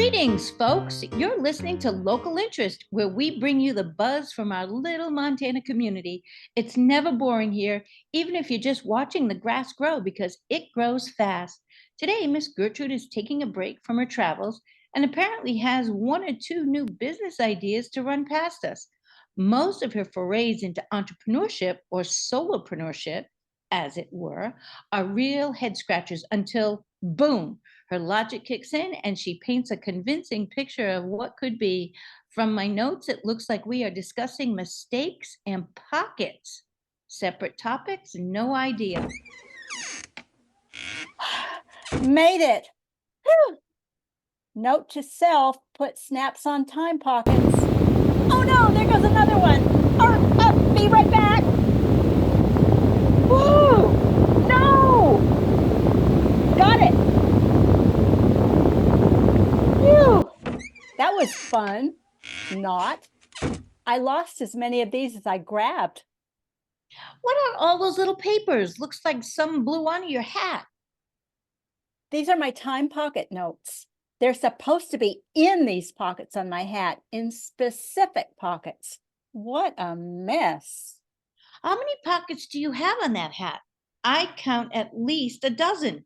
Greetings, folks. You're listening to Local Interest, where we bring you the buzz from our little Montana community. It's never boring here, even if you're just watching the grass grow, because it grows fast. Today, Miss Gertrude is taking a break from her travels and apparently has one or two new business ideas to run past us. Most of her forays into entrepreneurship or solopreneurship, as it were, are real head scratchers until boom, her logic kicks in and she paints a convincing picture of what could be. From my notes, it looks like we are discussing mistakes and pockets. Separate topics, no idea. Made it. Whew. Note to self, put snaps on time pockets. Oh no, there goes another one. Be right back. Woo! No! Got it. Phew. That was fun. Not. I lost as many of these as I grabbed. What are all those little papers? Looks like some blew onto your hat. These are my time pocket notes. They're supposed to be in these pockets on my hat, in specific pockets. What a mess. How many pockets do you have on that hat? I count at least a dozen.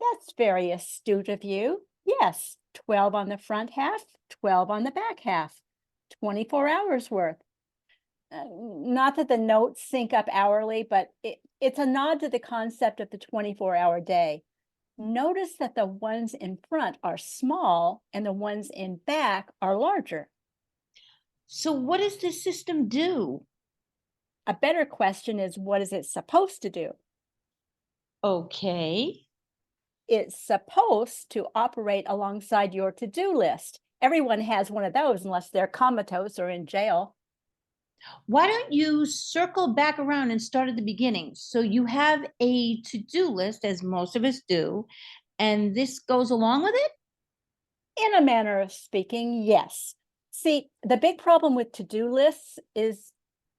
That's very astute of you. Yes, 12 on the front half, 12 on the back half, 24 hours worth. Not that the notes sync up hourly, but it's a nod to the concept of the 24-hour day. Notice that the ones in front are small and the ones in back are larger. So, what does this system do? A better question is, what is it supposed to do? Okay. It's supposed to operate alongside your to-do list. Everyone has one of those unless they're comatose or in jail. Why don't you circle back around and start at the beginning? So you have a to-do list, as most of us do, and this goes along with it? In a manner of speaking, yes. See, the big problem with to-do lists is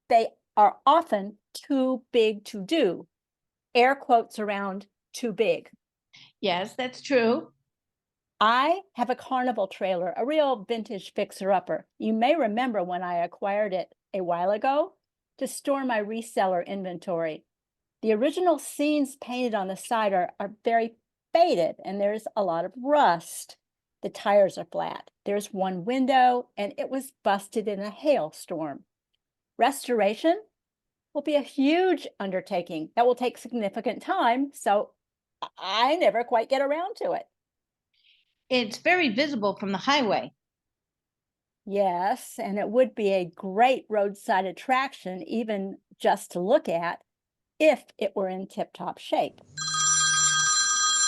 they are often too big to do. Air quotes around too big. Yes, that's true. I have a carnival trailer, a real vintage fixer-upper. You may remember when I acquired it a while ago to store my reseller inventory. The original scenes painted on the side are very faded and there's a lot of rust. The tires are flat. There's one window and it was busted in a hailstorm. Restoration will be a huge undertaking that will take significant time, so I never quite get around to it. It's very visible from the highway. Yes, and it would be a great roadside attraction, even just to look at, if it were in tip-top shape.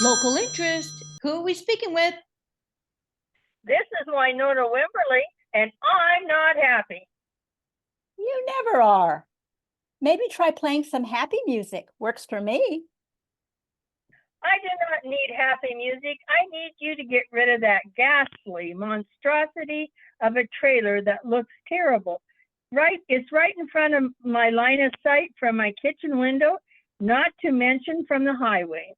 Local interest. Who are we speaking with? This is Wynona Wimberly, and I'm not happy. You never are. Maybe try playing some happy music. Works for me. I do not need happy music. I need you to get rid of that ghastly monstrosity of a trailer that looks terrible. It's right in front of my line of sight from my kitchen window, not to mention from the highway.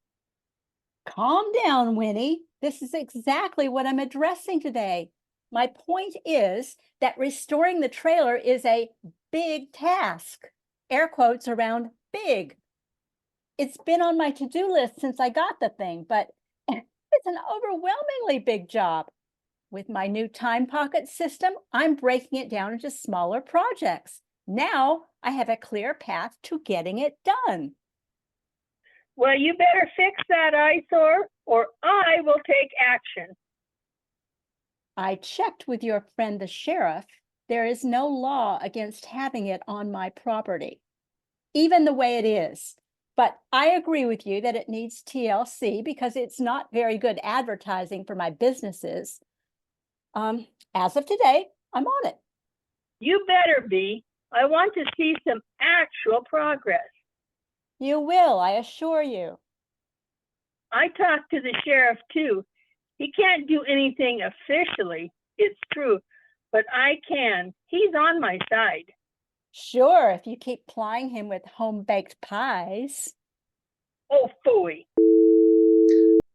Calm down, Wynnie. This is exactly what I'm addressing today. My point is that restoring the trailer is a big task. Air quotes around big. It's been on my to-do list since I got the thing, but it's an overwhelmingly big job. With my new time pocket system, I'm breaking it down into smaller projects. Now I have a clear path to getting it done. Well, you better fix that eyesore or I will take action. I checked with your friend the sheriff. There is no law against having it on my property, even the way it is. But I agree with you that it needs TLC because it's not very good advertising for my businesses. As of today, I'm on it. You better be. I want to see some actual progress. You will, I assure you. I talked to the sheriff too. He can't do anything officially, it's true, but I can. He's on my side. Sure, if you keep plying him with home-baked pies. Oh, phooey.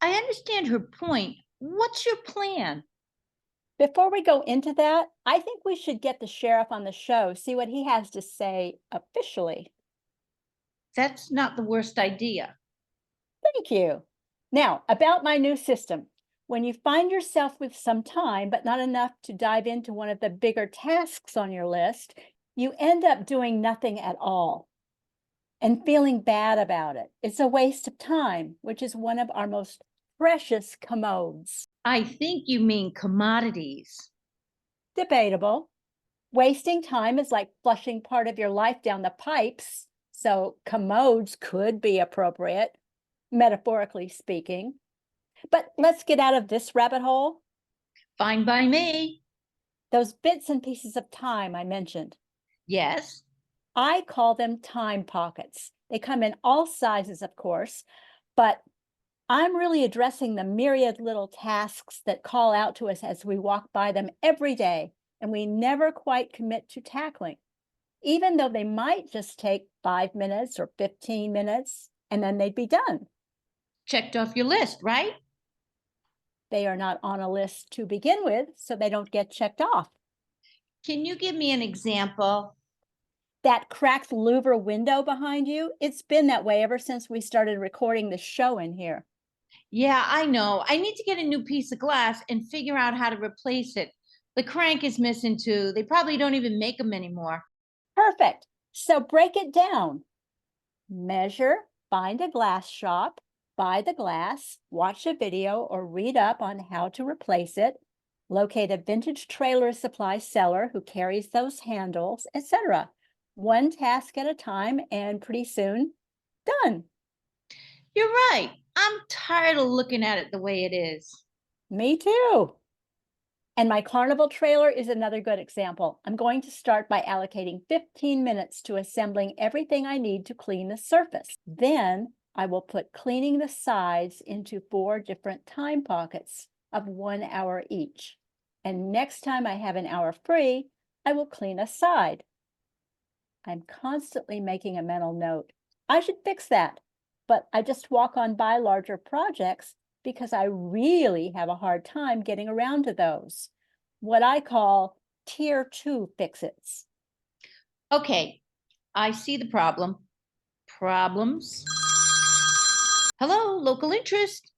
I understand her point. What's your plan? Before we go into that, I think we should get the sheriff on the show, see what he has to say officially. That's not the worst idea. Thank you. Now, about my new system. When you find yourself with some time, but not enough to dive into one of the bigger tasks on your list, you end up doing nothing at all and feeling bad about it. It's a waste of time, which is one of our most precious commodes. I think you mean commodities. Debatable. Wasting time is like flushing part of your life down the pipes, so commodes could be appropriate, metaphorically speaking. But let's get out of this rabbit hole. Fine by me. Those bits and pieces of time I mentioned, Yes. I call them time pockets. They come in all sizes, of course, but I'm really addressing the myriad little tasks that call out to us as we walk by them every day, and we never quite commit to tackling, even though they might just take 5 minutes or 15 minutes, and then they'd be done. Checked off your list, right? They are not on a list to begin with, so they don't get checked off. Can you give me an example? That cracked louver window behind you, it's been that way ever since we started recording the show in here. Yeah, I know. I need to get a new piece of glass and figure out how to replace it. The crank is missing too. They probably don't even make them anymore. Perfect. So break it down. Measure, find a glass shop, buy the glass, watch a video or read up on how to replace it, locate a vintage trailer supply seller who carries those handles, etc. One task at a time, and pretty soon, done. You're right. I'm tired of looking at it the way it is. Me too. And my carnival trailer is another good example. I'm going to start by allocating 15 minutes to assembling everything I need to clean the surface. Then I will put cleaning the sides into 4 different time pockets of 1 hour each. And next time I have an hour free, I will clean a side. I'm constantly making a mental note. I should fix that, but I just walk on by larger projects because I really have a hard time getting around to those, what I call tier 2 fix-its. Okay, I see the problem. Problems. Hello, local interest.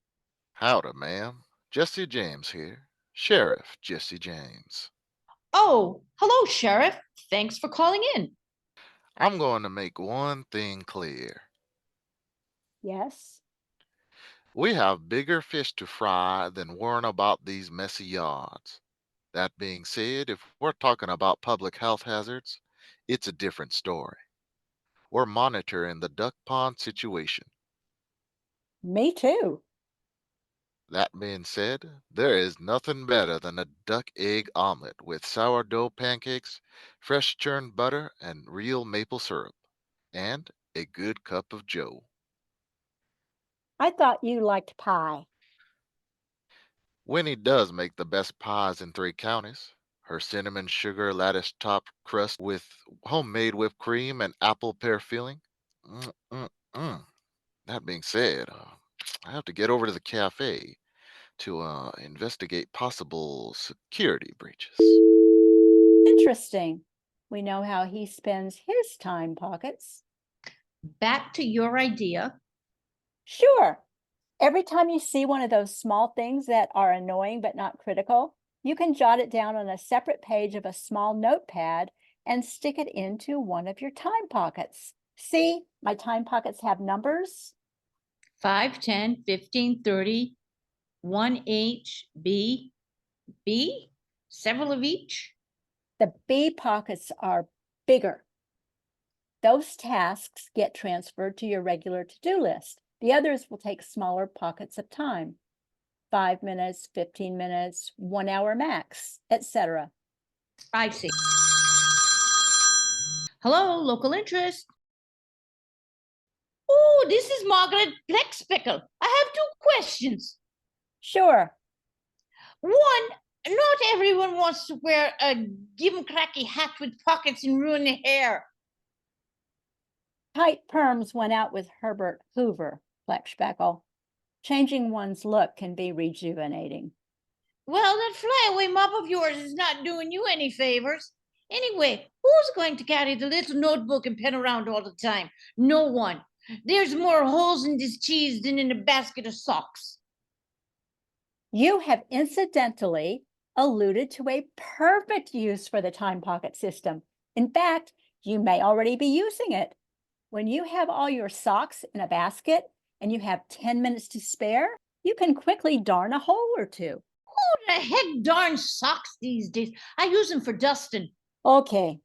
Howdy, ma'am. Jesse James here. Sheriff Jesse James. Oh, hello, Sheriff. Thanks for calling in. I'm going to make one thing clear. Yes? We have bigger fish to fry than worrying about these messy yards. That being said, if we're talking about public health hazards, it's a different story. We're monitoring the duck pond situation. Me too. That being said, there is nothing better than a duck egg omelet with sourdough pancakes, fresh churned butter, and real maple syrup, and a good cup of joe. I thought you liked pie. Winnie does make the best pies in 3 counties. Her cinnamon sugar lattice topped crust with homemade whipped cream and apple pear filling. Mm, mm, mm. That being said, I have to get over to the cafe to investigate possible security breaches. Interesting. We know how he spends his time pockets. Back to your idea. Sure. Every time you see one of those small things that are annoying but not critical, you can jot it down on a separate page of a small notepad and stick it into one of your time pockets. See, my time pockets have numbers. 5, 10, 15, 30, 1 H, B, B, several of each. The B pockets are bigger. Those tasks get transferred to your regular to-do list. The others will take smaller pockets of time, 5 minutes, 15 minutes, 1 hour max, etc. I see. Hello, local interest. Oh, this is Margaret Pleckspeckle. I have 2 questions. Sure. One, not everyone wants to wear a gimcracky hat with pockets and ruin their hair. Tight perms went out with Herbert Hoover, Pleckspeckle. Changing one's look can be rejuvenating. Well, that flyaway mop of yours is not doing you any favors. Anyway, who's going to carry the little notebook and pen around all the time? No one. There's more holes in this cheese than in a basket of socks. You have incidentally alluded to a perfect use for the time pocket system. In fact, you may already be using it. When you have all your socks in a basket and you have 10 minutes to spare, you can quickly darn a hole or two. Who the heck darns socks these days? I use them for dusting. Okay,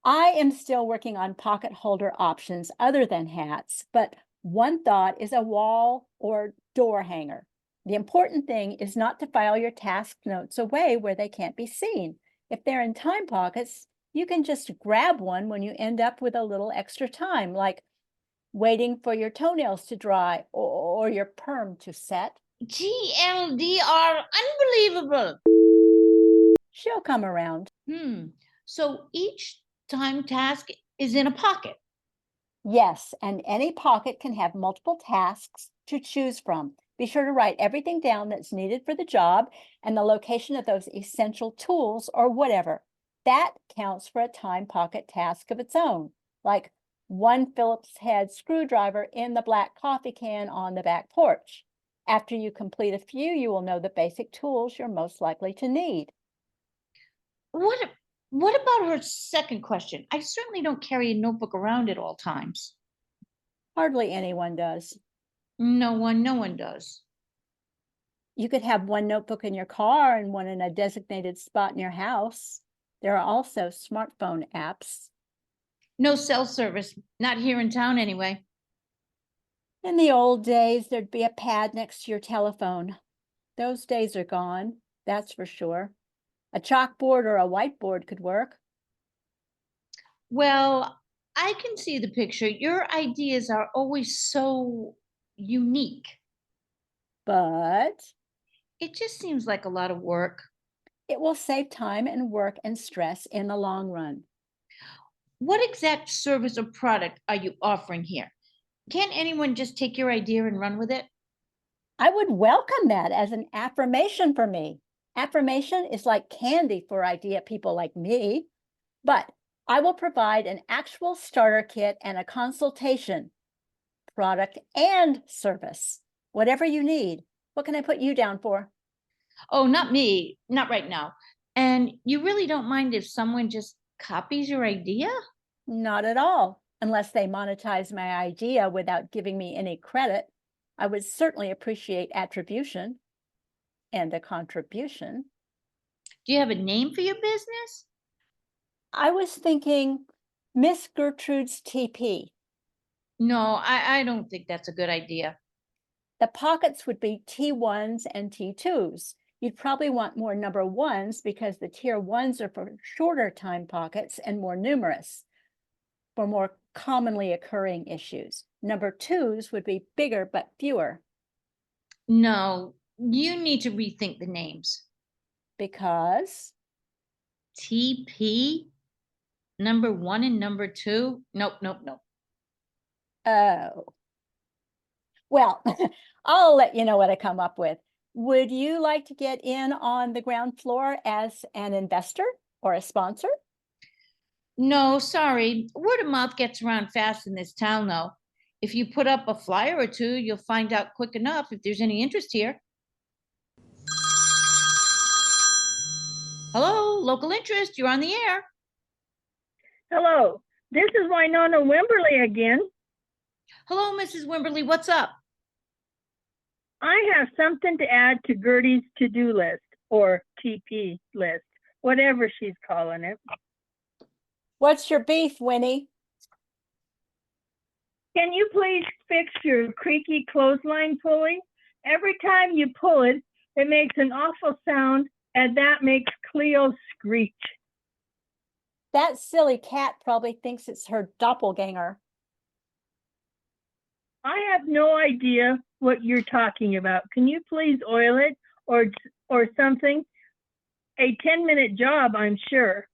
I am still working on pocket holder options other than hats, but one thought is a wall or door hanger. The important thing is not to file your task notes away where they can't be seen. If they're in time pockets, you can just grab one when you end up with a little extra time, like waiting for your toenails to dry or your perm to set. GLDR, unbelievable. She'll come around. So each time task is in a pocket. Yes, and any pocket can have multiple tasks to choose from. Be sure to write everything down that's needed for the job and the location of those essential tools or whatever. That counts for a time pocket task of its own, like one Phillips head screwdriver in the black coffee can on the back porch. After you complete a few, you will know the basic tools you're most likely to need. What about her second question? I certainly don't carry a notebook around at all times. Hardly anyone does. No one does. You could have one notebook in your car and one in a designated spot in your house. There are also smartphone apps. No cell service, not here in town anyway. In the old days, there'd be a pad next to your telephone. Those days are gone, that's for sure. A chalkboard or a whiteboard could work. Well, I can see the picture. Your ideas are always so unique. But It just seems like a lot of work. it will save time and work and stress in the long run. What exact service or product are you offering here? Can't anyone just take your idea and run with it? I would welcome that as an affirmation for me. Affirmation is like candy for idea people like me, but I will provide an actual starter kit and a consultation, product and service, whatever you need. What can I put you down for? Oh, not me, not right now. And you really don't mind if someone just copies your idea? Not at all, unless they monetize my idea without giving me any credit. I would certainly appreciate attribution and a contribution. Do you have a name for your business? I was thinking Miss Gertrude's TP. No, I don't think that's a good idea. The pockets would be T1s and T2s. You'd probably want more number ones because the tier ones are for shorter time pockets and more numerous, for more commonly occurring issues. Number twos would be bigger but fewer. No, you need to rethink the names. Because TP, number 1 and number 2? Nope. oh, well, I'll let you know what I come up with. Would you like to get in on the ground floor as an investor or a sponsor? No, sorry. Word of mouth gets around fast in this town, though. If you put up a flyer or two, you'll find out quick enough if there's any interest here. Hello, local interest. You're on the air. Hello, this is Wynona Wimberly again. Hello, Mrs. Wimberly. What's up? I have something to add to Gertie's to-do list, or TP list, whatever she's calling it. What's your beef, Wynnie? Can you please fix your creaky clothesline pulley? Every time you pull it, it makes an awful sound, and that makes Cleo screech. That silly cat probably thinks it's her doppelganger. I have no idea what you're talking about. Can you please oil it or something? A 10-minute job, I'm sure.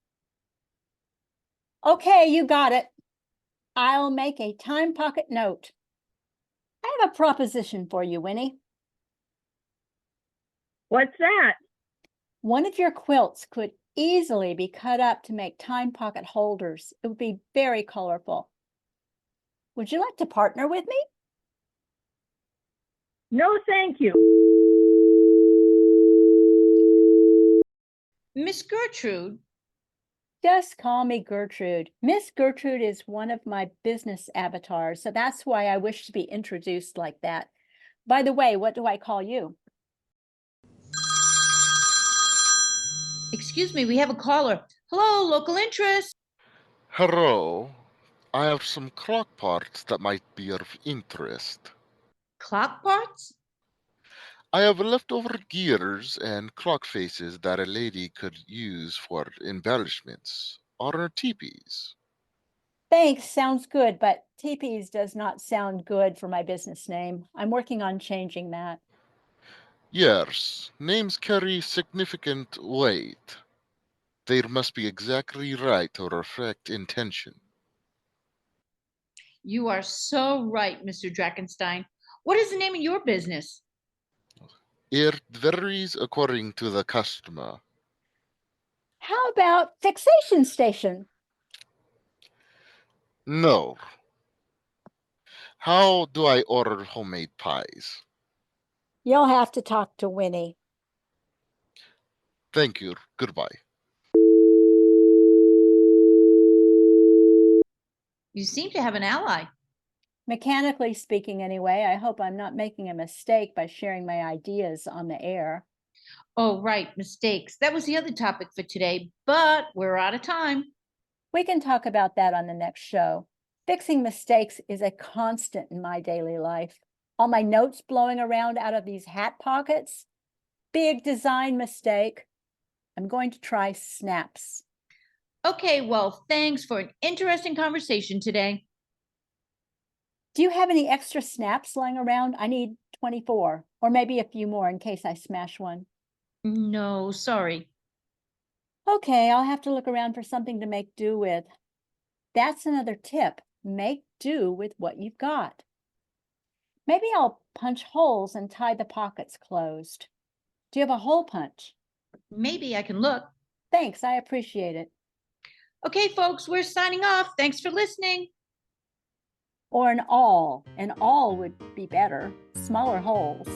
Okay, you got it. I'll make a time pocket note. I have a proposition for you, Wynnie. What's that? One of your quilts could easily be cut up to make time pocket holders. It would be very colorful. Would you like to partner with me? No, thank you. Miss Gertrude, Just call me Gertrude. Miss Gertrude is one of my business avatars, so that's why I wish to be introduced like that. By the way, what do I call you? excuse me, we have a caller. Hello, local interest. Hello. I have some clock parts that might be of interest. Clock parts? I have leftover gears and clock faces that a lady could use for embellishments on her teepees. Thanks, sounds good, but teepees does not sound good for my business name. I'm working on changing that. Yes, names carry significant weight. They must be exactly right to reflect intention. You are so right, Mr. Drakenstein. What is the name of your business? It varies according to the customer. How about fixation station? No. How do I order homemade pies? You'll have to talk to Wynnie. Thank you. Goodbye. You seem to have an ally. Mechanically speaking, anyway, I hope I'm not making a mistake by sharing my ideas on the air. Oh, right, mistakes. That was the other topic for today, but we're out of time. We can talk about that on the next show. Fixing mistakes is a constant in my daily life. All my notes blowing around out of these hat pockets. Big design mistake. I'm going to try snaps. Okay, well, thanks for an interesting conversation today. Do you have any extra snaps lying around? I need 24, or maybe a few more in case I smash one. No, sorry. Okay, I'll have to look around for something to make do with. That's another tip. Make do with what you've got. Maybe I'll punch holes and tie the pockets closed. Do you have a hole punch? Maybe I can look. Thanks, I appreciate it. Okay, folks, we're signing off. Thanks for listening. Or an awl. An awl would be better. Smaller holes.